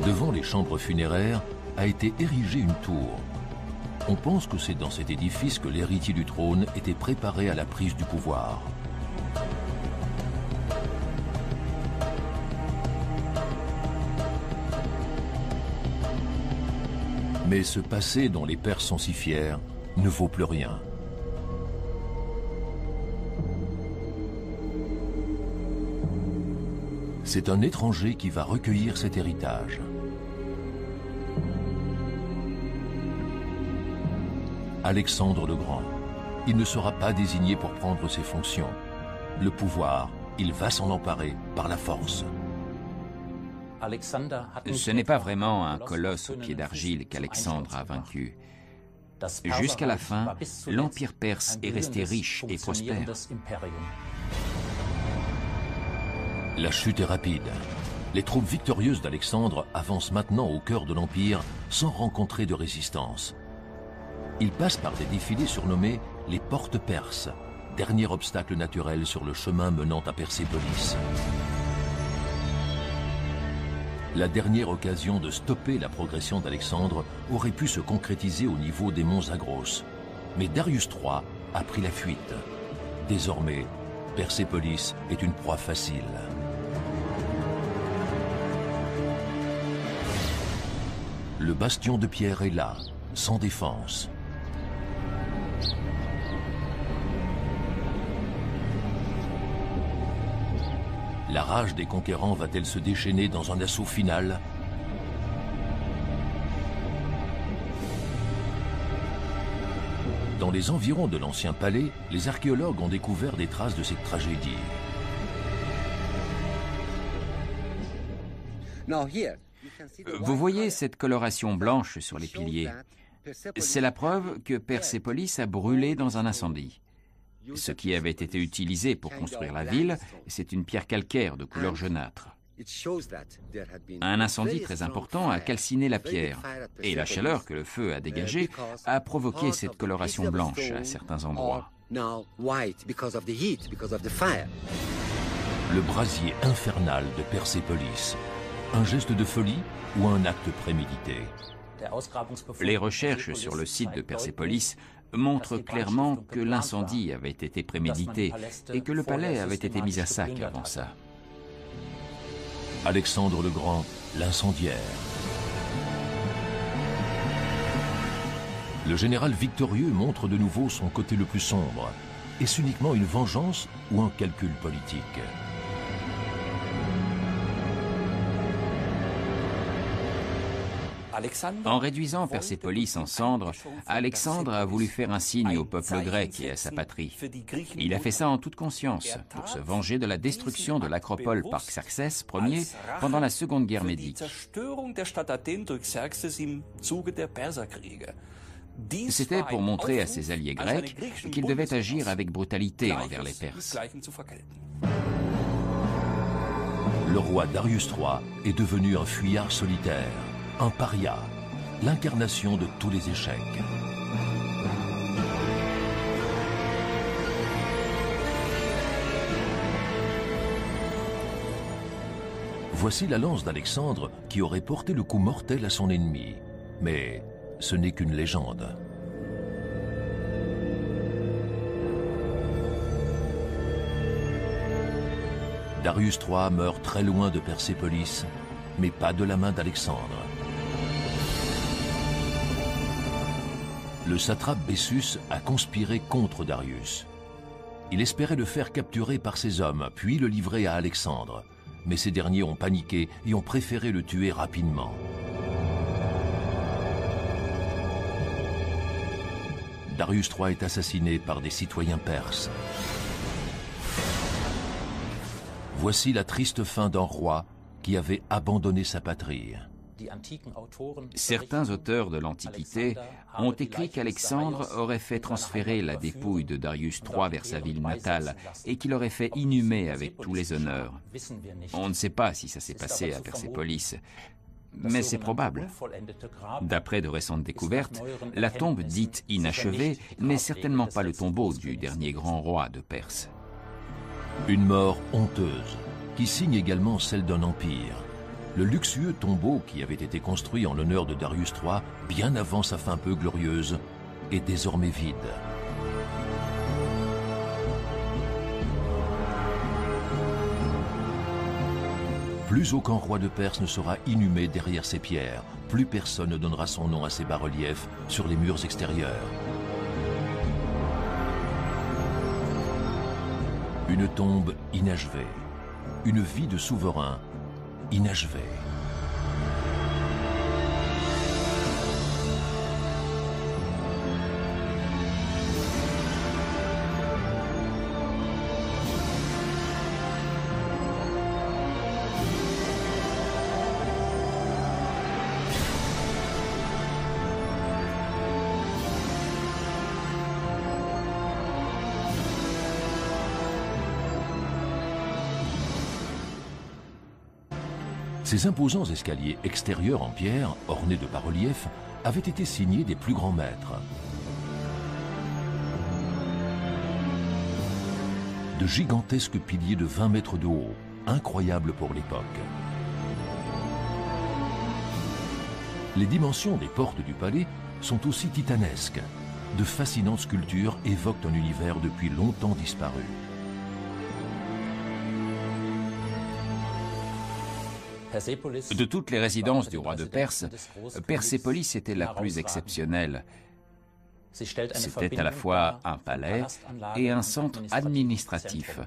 Devant les chambres funéraires a été érigée une tour. On pense que c'est dans cet édifice que l'héritier du trône était préparé à la prise du pouvoir. Mais ce passé dont les Perses sont si fiers ne vaut plus rien. C'est un étranger qui va recueillir cet héritage. Alexandre le Grand. Il ne sera pas désigné pour prendre ses fonctions. Le pouvoir, il va s'en emparer par la force. Ce n'est pas vraiment un colosse au pied d'argile qu'Alexandre a vaincu. Jusqu'à la fin, l'Empire perse est resté riche et prospère. La chute est rapide. Les troupes victorieuses d'Alexandre avancent maintenant au cœur de l'Empire sans rencontrer de résistance. Ils passent par des défilés surnommés les portes perses, dernier obstacle naturel sur le chemin menant à Persépolis. La dernière occasion de stopper la progression d'Alexandre aurait pu se concrétiser au niveau des monts Zagros. Mais Darius III a pris la fuite. Désormais, Persépolis est une proie facile. Le bastion de pierre est là, sans défense. La rage des conquérants va-t-elle se déchaîner dans un assaut final? Dans les environs de l'ancien palais, les archéologues ont découvert des traces de cette tragédie. Vous voyez cette coloration blanche sur les piliers? C'est la preuve que Persépolis a brûlé dans un incendie. Ce qui avait été utilisé pour construire la ville, c'est une pierre calcaire de couleur jaunâtre. Un incendie très important a calciné la pierre, et la chaleur que le feu a dégagée a provoqué cette coloration blanche à certains endroits. Le brasier infernal de Persépolis, un geste de folie ou un acte prémédité? Les recherches sur le site de Persépolis montrent clairement que l'incendie avait été prémédité et que le palais avait été mis à sac avant ça. Alexandre le Grand, l'incendiaire. Le général victorieux montre de nouveau son côté le plus sombre. Est-ce uniquement une vengeance ou un calcul politique? En réduisant Persépolis en cendres, Alexandre a voulu faire un signe au peuple grec et à sa patrie. Il a fait ça en toute conscience, pour se venger de la destruction de l'acropole par Xerxès Ier pendant la Seconde Guerre médique. C'était pour montrer à ses alliés grecs qu'ils devaient agir avec brutalité envers les Perses. Le roi Darius III est devenu un fuyard solitaire, un paria, l'incarnation de tous les échecs. Voici la lance d'Alexandre qui aurait porté le coup mortel à son ennemi. Mais ce n'est qu'une légende. Darius III meurt très loin de Persépolis, mais pas de la main d'Alexandre. Le satrape Bessus a conspiré contre Darius. Il espérait le faire capturer par ses hommes, puis le livrer à Alexandre. Mais ces derniers ont paniqué et ont préféré le tuer rapidement. Darius III est assassiné par des citoyens perses. Voici la triste fin d'un roi qui avait abandonné sa patrie. Certains auteurs de l'Antiquité ont écrit qu'Alexandre aurait fait transférer la dépouille de Darius III vers sa ville natale et qu'il aurait fait inhumer avec tous les honneurs. On ne sait pas si ça s'est passé à Persépolis, mais c'est probable. D'après de récentes découvertes, la tombe dite inachevée n'est certainement pas le tombeau du dernier grand roi de Perse. Une mort honteuse, qui signe également celle d'un empire. Le luxueux tombeau qui avait été construit en l'honneur de Darius III, bien avant sa fin peu glorieuse, est désormais vide. Plus aucun roi de Perse ne sera inhumé derrière ces pierres, plus personne ne donnera son nom à ces bas-reliefs sur les murs extérieurs. Une tombe inachevée, une vie de souverain inachevée. Ces imposants escaliers extérieurs en pierre, ornés de bas-reliefs, avaient été signés des plus grands maîtres. De gigantesques piliers de 20 mètres de haut, incroyables pour l'époque. Les dimensions des portes du palais sont aussi titanesques. De fascinantes sculptures évoquent un univers depuis longtemps disparu. De toutes les résidences du roi de Perse, Persépolis était la plus exceptionnelle. C'était à la fois un palais et un centre administratif.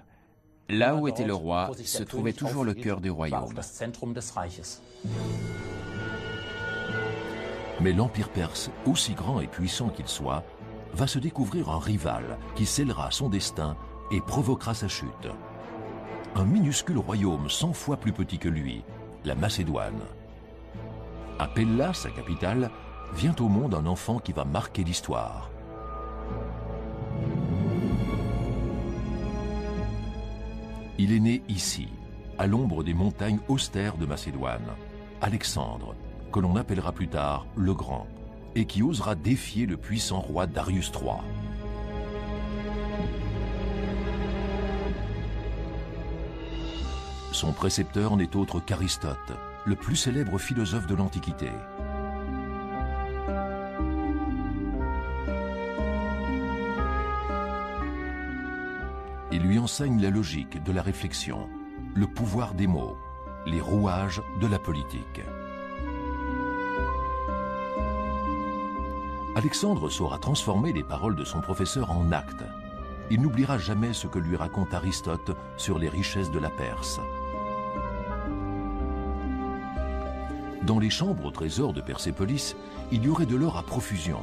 Là où était le roi se trouvait toujours le cœur du royaume. Mais l'Empire perse, aussi grand et puissant qu'il soit, va se découvrir un rival qui scellera son destin et provoquera sa chute. Un minuscule royaume 100 fois plus petit que lui, la Macédoine. À Pella, sa capitale, vient au monde un enfant qui va marquer l'histoire. Il est né ici, à l'ombre des montagnes austères de Macédoine, Alexandre, que l'on appellera plus tard le Grand, et qui osera défier le puissant roi Darius III. Son précepteur n'est autre qu'Aristote, le plus célèbre philosophe de l'Antiquité. Il lui enseigne la logique de la réflexion, le pouvoir des mots, les rouages de la politique. Alexandre saura transformer les paroles de son professeur en actes. Il n'oubliera jamais ce que lui raconte Aristote sur les richesses de la Perse. Dans les chambres au trésor de Persépolis, il y aurait de l'or à profusion.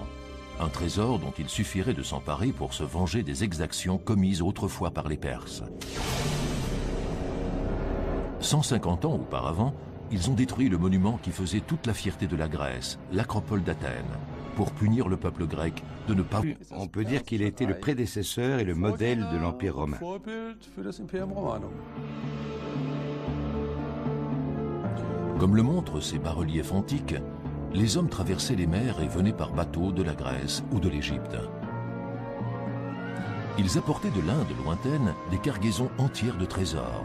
Un trésor dont il suffirait de s'emparer pour se venger des exactions commises autrefois par les Perses. 150 ans auparavant, ils ont détruit le monument qui faisait toute la fierté de la Grèce, l'Acropole d'Athènes, pour punir le peuple grec de ne pas... On peut dire qu'il était le prédécesseur et le modèle de l'Empire romain. Comme le montrent ces bas-reliefs antiques, les hommes traversaient les mers et venaient par bateau de la Grèce ou de l'Égypte. Ils apportaient de l'Inde lointaine des cargaisons entières de trésors.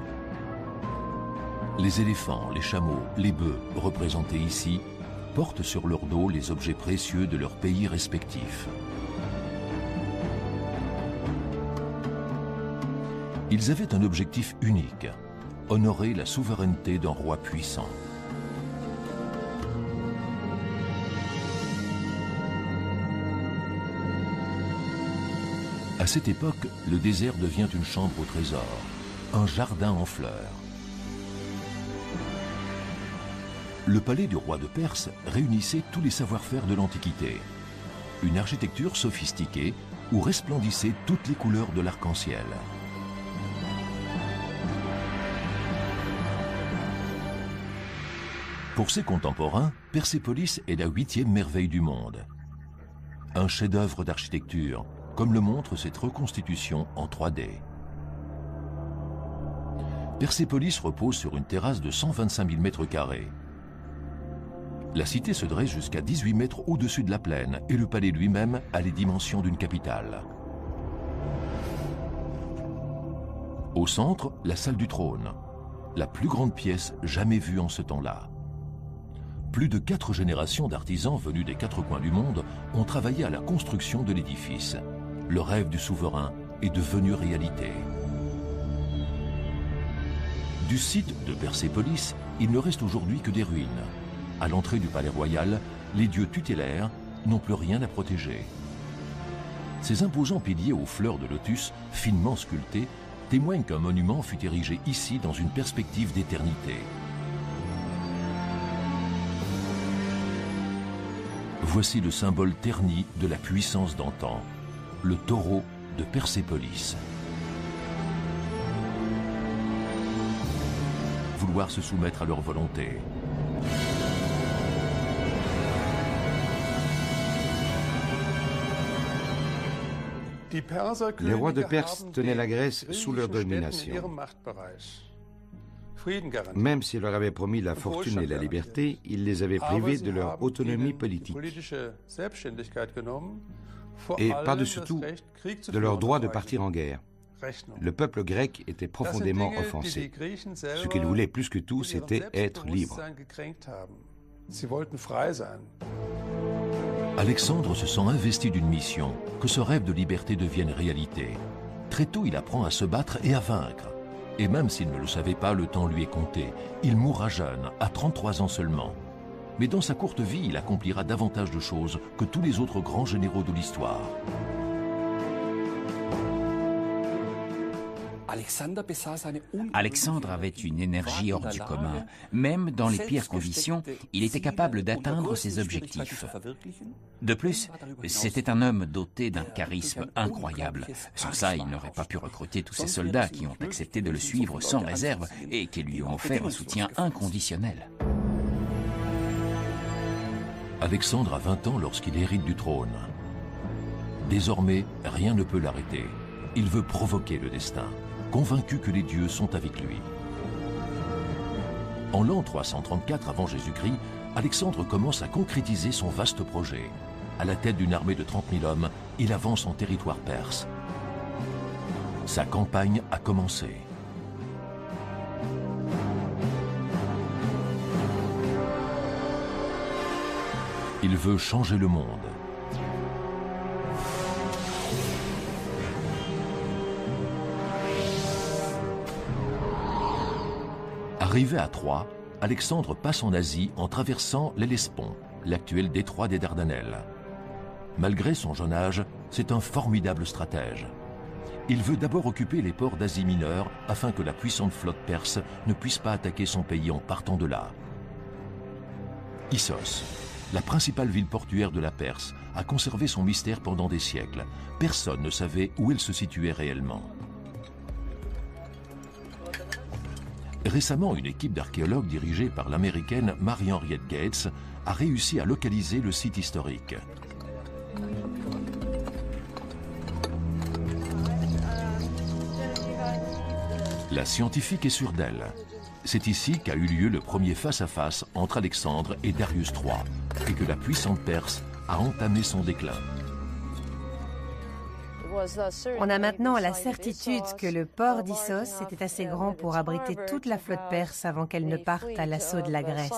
Les éléphants, les chameaux, les bœufs, représentés ici, portent sur leur dos les objets précieux de leurs pays respectifs. Ils avaient un objectif unique, honorer la souveraineté d'un roi puissant. À cette époque, le désert devient une chambre au trésor, un jardin en fleurs. Le palais du roi de Perse réunissait tous les savoir-faire de l'Antiquité. Une architecture sophistiquée où resplendissaient toutes les couleurs de l'arc-en-ciel. Pour ses contemporains, Persépolis est la 8e merveille du monde. Un chef-d'œuvre d'architecture, comme le montre cette reconstitution en 3D. Persépolis repose sur une terrasse de 125 000 mètres carrés. La cité se dresse jusqu'à 18 mètres au-dessus de la plaine et le palais lui-même a les dimensions d'une capitale. Au centre, la salle du trône, la plus grande pièce jamais vue en ce temps-là. Plus de 4 générations d'artisans venus des 4 coins du monde ont travaillé à la construction de l'édifice. Le rêve du souverain est devenu réalité. Du site de Persépolis, il ne reste aujourd'hui que des ruines. À l'entrée du palais royal, les dieux tutélaires n'ont plus rien à protéger. Ces imposants piliers aux fleurs de lotus, finement sculptés, témoignent qu'un monument fut érigé ici dans une perspective d'éternité. Voici le symbole terni de la puissance d'antan, le taureau de Persépolis. Vouloir se soumettre à leur volonté. Les rois de Perse tenaient la Grèce sous leur domination. Même s'ils leur avaient promis la fortune et la liberté, ils les avaient privés de leur autonomie politique. Et par-dessus tout, de leur droit de partir en guerre. Le peuple grec était profondément offensé. Ce qu'il voulait plus que tout, c'était être libre. Alexandre se sent investi d'une mission, que ce rêve de liberté devienne réalité. Très tôt, il apprend à se battre et à vaincre. Et même s'il ne le savait pas, le temps lui est compté. Il mourra jeune, à 33 ans seulement. Mais dans sa courte vie, il accomplira davantage de choses que tous les autres grands généraux de l'histoire. Alexandre avait une énergie hors du commun. Même dans les pires conditions, il était capable d'atteindre ses objectifs. De plus, c'était un homme doté d'un charisme incroyable. Sans ça, il n'aurait pas pu recruter tous ces soldats qui ont accepté de le suivre sans réserve et qui lui ont offert un soutien inconditionnel. Alexandre a 20 ans lorsqu'il hérite du trône. Désormais, rien ne peut l'arrêter. Il veut provoquer le destin, convaincu que les dieux sont avec lui. En l'an 334 avant Jésus-Christ, Alexandre commence à concrétiser son vaste projet. À la tête d'une armée de 30 000 hommes, il avance en territoire perse. Sa campagne a commencé. Il veut changer le monde. Arrivé à Troie, Alexandre passe en Asie en traversant l'Hellespont, l'actuel détroit des Dardanelles. Malgré son jeune âge, c'est un formidable stratège. Il veut d'abord occuper les ports d'Asie mineure afin que la puissante flotte perse ne puisse pas attaquer son pays en partant de là. Issos, la principale ville portuaire de la Perse, a conservé son mystère pendant des siècles. Personne ne savait où elle se situait réellement. Récemment, une équipe d'archéologues dirigée par l'américaine Mary-Henriette Gates a réussi à localiser le site historique. La scientifique est sûre d'elle. C'est ici qu'a eu lieu le premier face-à-face entre Alexandre et Darius III, et que la puissante Perse a entamé son déclin. On a maintenant la certitude que le port d'Issos était assez grand pour abriter toute la flotte perse avant qu'elle ne parte à l'assaut de la Grèce.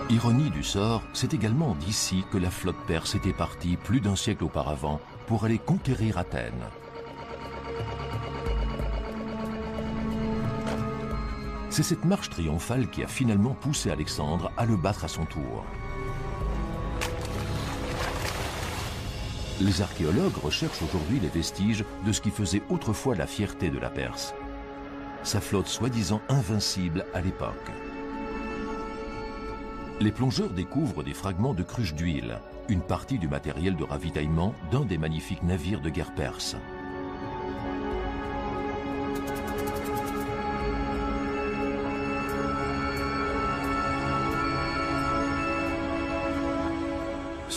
Ironie du sort, c'est également d'ici que la flotte perse était partie plus d'un siècle auparavant pour aller conquérir Athènes. C'est cette marche triomphale qui a finalement poussé Alexandre à le battre à son tour. Les archéologues recherchent aujourd'hui les vestiges de ce qui faisait autrefois la fierté de la Perse. Sa flotte soi-disant invincible à l'époque. Les plongeurs découvrent des fragments de cruches d'huile, une partie du matériel de ravitaillement d'un des magnifiques navires de guerre perses.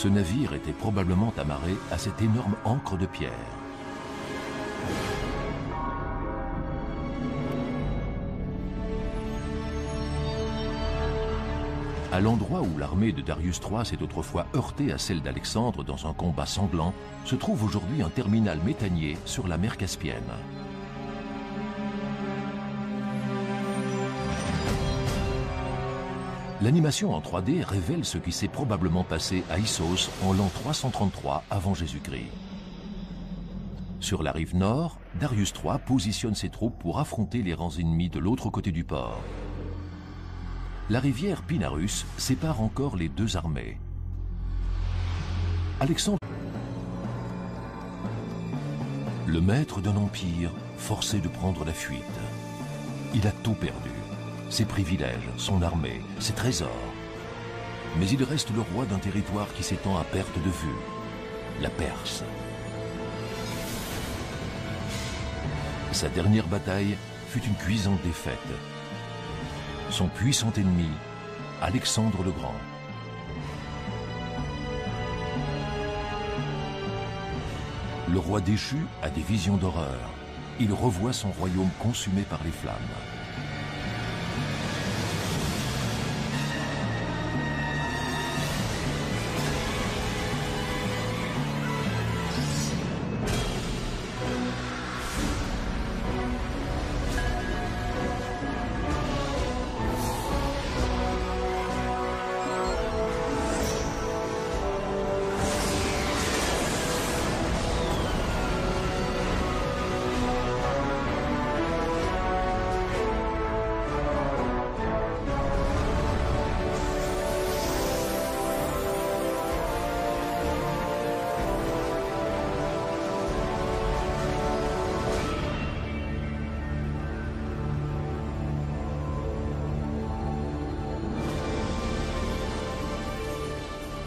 Ce navire était probablement amarré à cette énorme ancre de pierre. À l'endroit où l'armée de Darius III s'est autrefois heurtée à celle d'Alexandre dans un combat sanglant, se trouve aujourd'hui un terminal méthanier sur la mer Caspienne. L'animation en 3D révèle ce qui s'est probablement passé à Issos en l'an 333 avant Jésus-Christ. Sur la rive nord, Darius III positionne ses troupes pour affronter les rangs ennemis de l'autre côté du port. La rivière Pinarus sépare encore les deux armées. Alexandre, le maître d'un empire, forcé de prendre la fuite. Il a tout perdu. Ses privilèges, son armée, ses trésors. Mais il reste le roi d'un territoire qui s'étend à perte de vue, la Perse. Sa dernière bataille fut une cuisante défaite. Son puissant ennemi, Alexandre le Grand. Le roi déchu a des visions d'horreur. Il revoit son royaume consumé par les flammes.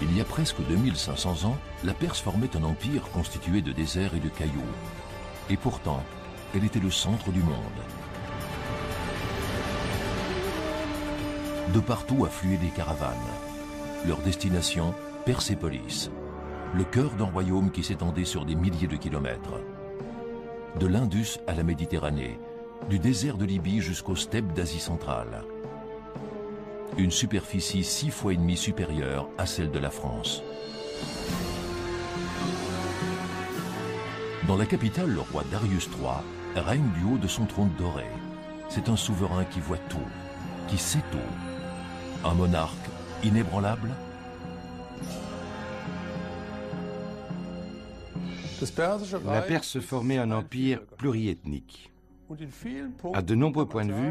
Il y a presque 2500 ans, la Perse formait un empire constitué de déserts et de cailloux. Et pourtant, elle était le centre du monde. De partout affluaient des caravanes. Leur destination, Persépolis, le cœur d'un royaume qui s'étendait sur des milliers de kilomètres. De l'Indus à la Méditerranée, du désert de Libye jusqu'aux steppes d'Asie centrale. Une superficie 6 fois et demie supérieure à celle de la France. Dans la capitale, le roi Darius III règne du haut de son trône doré. C'est un souverain qui voit tout, qui sait tout. Un monarque inébranlable. La Perse formait un empire pluriethnique. À de nombreux points de vue,